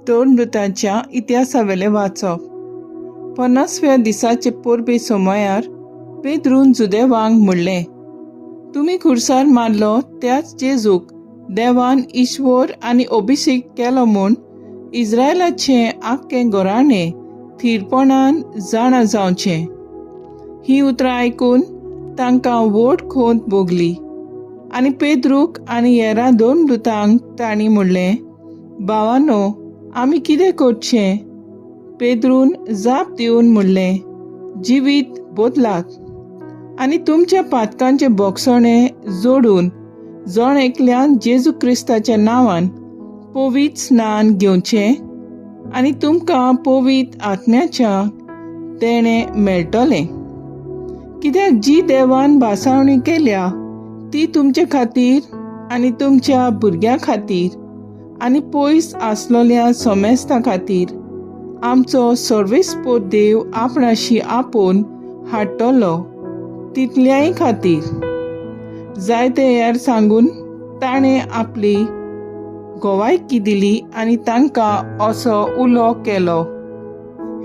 दोन दुतांच्या इतिहासावेले वाचप. 50व्या दिसाचे पोरबे सोमायार पेद्रून जुदेवांक म्हणलें, तुमी खुर्सार मारलो त्याच जेजूक देवान ईश्वर आनी अभिषेक केलो म्हूण इस्रायलाचें आख्खें घराणें थीरपणान जाणा जावचें. ही उतरां आयकून तांकां व्हड खोंत भोगली. आनी पेद्रूक आनी हेरां दोन दुतांक तांणी म्हणलें, भावांनो, आमी कितें करचें? पेद्रून जाप दिवन म्हणलें, जिवीत बदलात आनी तुमच्या पातकांचे बोगसणे जोडून जण एकल्यान जेजू क्रिस्ताच्या नांवान पवित्र स्नान घेवचें आनी तुमकां पवित्र आत्म्याच्या देणें मेळटलें. कित्याक जी देवान भासावणी केल्या ती तुमचे खातीर आनी तुमच्या भुरग्यां खातीर आनी पयस आसलोल्या सोमेस्तां खातीर आमचो सर्वेस्पर देव आपणाशी आपोवन हाडटलो तितल्याय खातीर. जायते हेर सांगून ताणें आपली गोवायकी दिली आनी तांकां असो उलो केलो,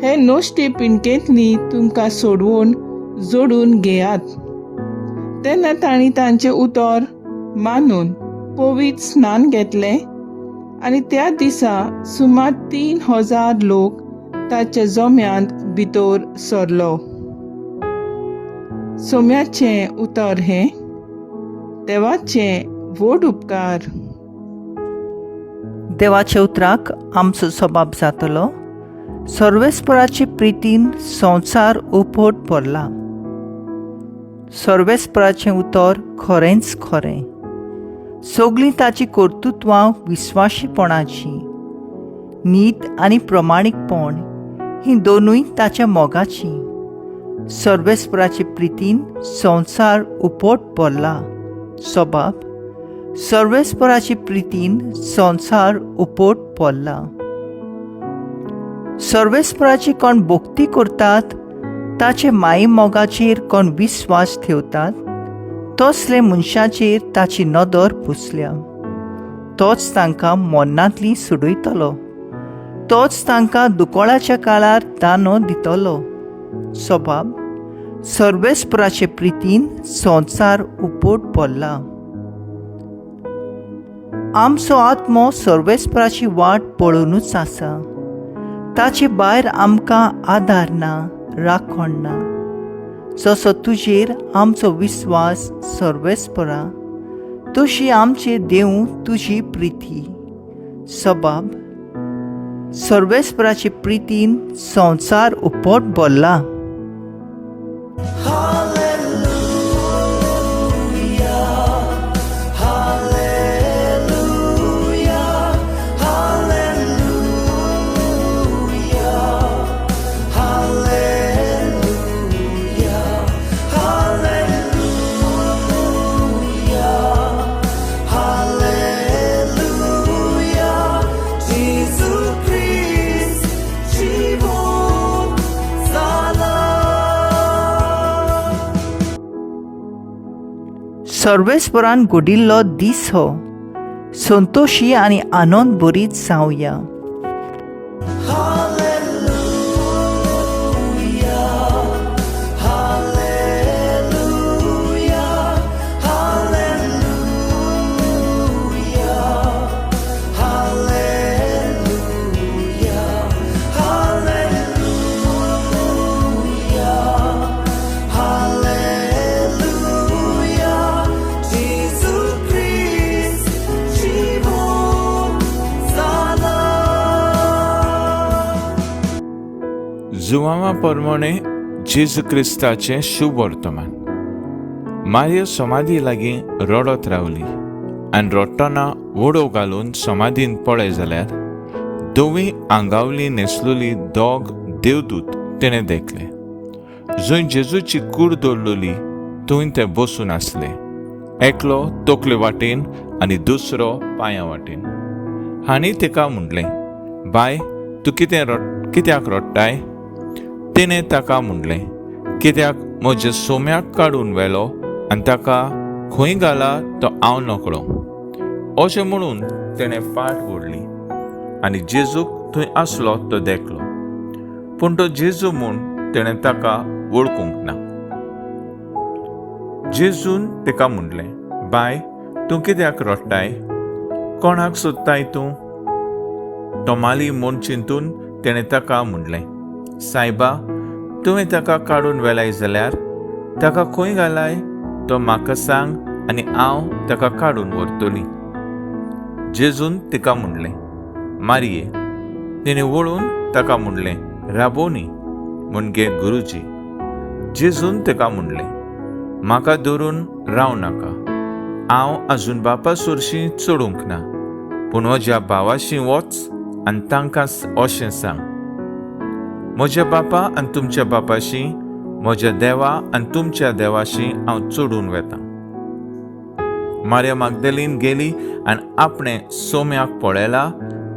हे नोश्टे पिणकेंतली तुमकां सोडवून जोडून घेयात. तेन्ना तांणी तांचें उतर मानून पवित्र स्नान घेतलें आनी त्या दिसा सुमार 3000 लोक ताच्या जोम्यांत भितर सरलो. सोम्याचें उतर हें, देवाचें व्हड उपकार. देवाच्या उतराक आमचो सबाब जातलो. सर्वेस्पराचे प्रितीन संवसार उपोट भरला. सर्वेस्पराचें उतर खरेंच खरें. सगळीं ताची कर्तुत्वां विस्वाशीपणाची. नीत आनी प्रमाणीकपण हीं दोनूय ताच्या मोगाचीं. सर्वेस्पराचे प्रितीन संवसार उपोट भरला. सबाब, सर्वेस्पराचे प्रितीन संवसार उपोट भरला. सर्वेस्पराची कोण भक्ती करतात ताचे माये मोगाचेर कोण विस्वास ठेवतात तसले मनशाचेर ताची नदर पुसल्या. तोच तांकां मरणांतली सोडयतलो. तोच तांकां दुकोळाच्या काळार दानो दितलो. सबाब, सर्वेस्पराचे प्रितीन संवसार उपोट भरला. आमचो आत्मो सर्वेस्पराची वाट पळोवनूच आसा. ताचे भायर आमकां आदार ना, राखण ना. जसो तुजेर आमचो विस्वास सर्वेस्परा, तशी आमचे देव तुजी प्रिती. सबाब, सर्वेस्पराचे प्रितीन संवसार उपोट भरला. सर्वेस्परान घडिल्लो दीस हो संतोशी आनी आनंद भरीत जावया. जुवामा प्रमाणे जेजू क्रिस्ताचें शुभ वर्तमान. मारिया समाधी लागीं रडत रावली आनी रडटना वडो घालून समाधीन पळय जाल्यार दोवी आंगावली न्हेसलोली दोग देवदूत तिणें देखले. जंय जेजूची कूड दवरलेली थंय ते बसून आसले, एकलो तकले वाटेन आनी दुसरो पांया वाटेन. हांणी तिका म्हणलें, बाय, तूं कित्याक रडटाय? तिणें ताका म्हणलें, कित्याक म्हज्या सोम्याक काडून व्हेलो आनी ताका खंय घाला तो हांव नकळो. अशें म्हणून तिणें फाट ओडली आनी जेजूक थंय आसलो तो देखलो, पूण तो जेजू म्हूण तेणें ताका वळखूंक ना. जेजून ताका म्हणलें, बाय, तूं कित्याक रडटाय? कोणाक सोदताय तूं? तोमाली म्हूण चिंतून तेणें ताका म्हणलें, सायबा, तुवें ताका काडून व्हेलाय जाल्यार ताका खंय घालाय तो म्हाका सांग आनी हांव ताका काडून व्हरतलीं. जेजून तिका म्हणलें, मारये. तिणें वळून ताका म्हणलें, राबोनी, म्हणजे गुरुजी. जेजून ताका म्हणलें, म्हाका धरून रावं नाका. हांव आजून बापा सुरशीं चडूंक ना, पूण म्हज्या भावाशीं वच आनी तांकां अशें सांग, म्हज्या बापा आनी तुमच्या बापाशीं, म्हज्या देवा आनी तुमच्या देवाशीं हांव चडून वेतां. मारिया मागदलीन गेली आनी आपणे सोम्याक पळयला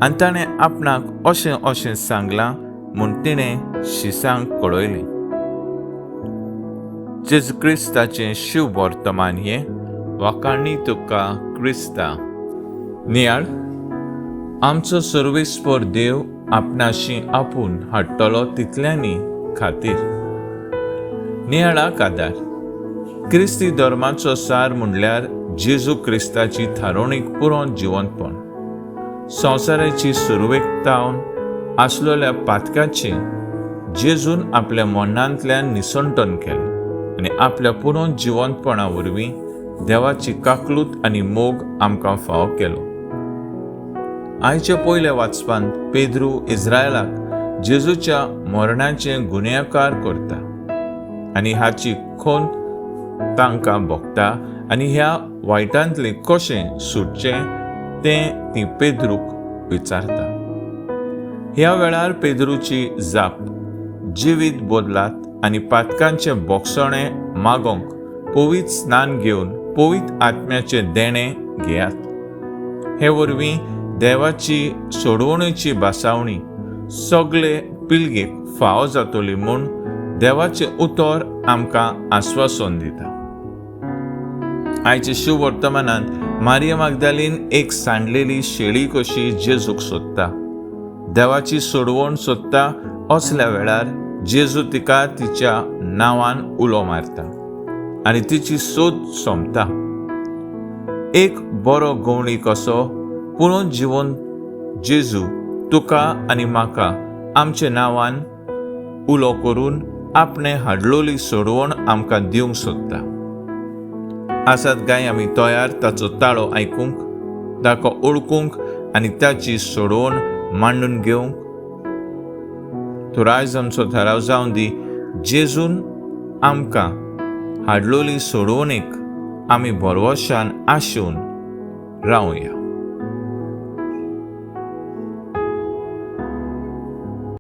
आनी ताणें आपणाक अशें सांगलां म्हूण तिणें शिसांक कळयलें. जेजू क्रिस्ताचें शुभ वर्तमान हें वाखाणणी तुका क्रिस्ता. नियाळ, आमचो सर्वेस्पर देव आपणाशी आपूण हाडटलो तितल्यांनी खातीर. नियाळाक आदार. क्रिस्ती धर्माचो सार म्हणल्यार जेजू क्रिस्ताची थारोवणीक पुरोन जिवंतपण. संवसाराची सुरवेकतावन आसलेल्या पातकाचें जेजून आपल्या मनांतल्यान निसंटन केलें आनी आपल्या पुरोन जिवंतपणा वरवीं देवाची काकलूत आनी मोग आमकां फावो केलो. आयच्या पयल्या वाचपांत पेद्रू इस्रायलाक जेजूच्या मरणाचें गुन्यांवकार करता आनी हाची खोंत तांकां भोगता आनी ह्या वायटांतले कशें सुटचें तें ती पेद्रूक विचारता. ह्या वेळार पेद्रूची जाप जिवीत बदलात आनी पातकांचें बोगसणें मागोंक पवित्र स्नान घेवन पवित्र आत्म्याचें देणें घेयात. हे वरवीं देवाची सोडवणेची बासावणी सगळे पिळगेक फावो जातली म्हूण देवाचें उतर आमकां आस्वासन दिता. आयच्या शुभ वर्तमानांत मारिया मागदलीन एक सांडलेली शेळी कशी जेजूक सोदता. देवाची सोडवण सोदता असल्या वेळार जेजू तिका तिच्या नांवान उलो मारता आनी तिची सोद सोंपता. एक बरो गवणी कसो पुरोन जिवन जेजू तुका आनी म्हाका आमच्या नांवान उलो करून आपणे हाडलोली सोडवण आमकां दिवंक सोदता. आसात काय आमी तयार ताचो ताळो आयकूंक, ताका ओळखूंक आनी ताची सोडवण मांडून घेवंक? तो आयज आमचो थाराव जावन दी. जेजून आमकां हाडलोली सोडवणेक आमी भरवशान आशेवन रावया.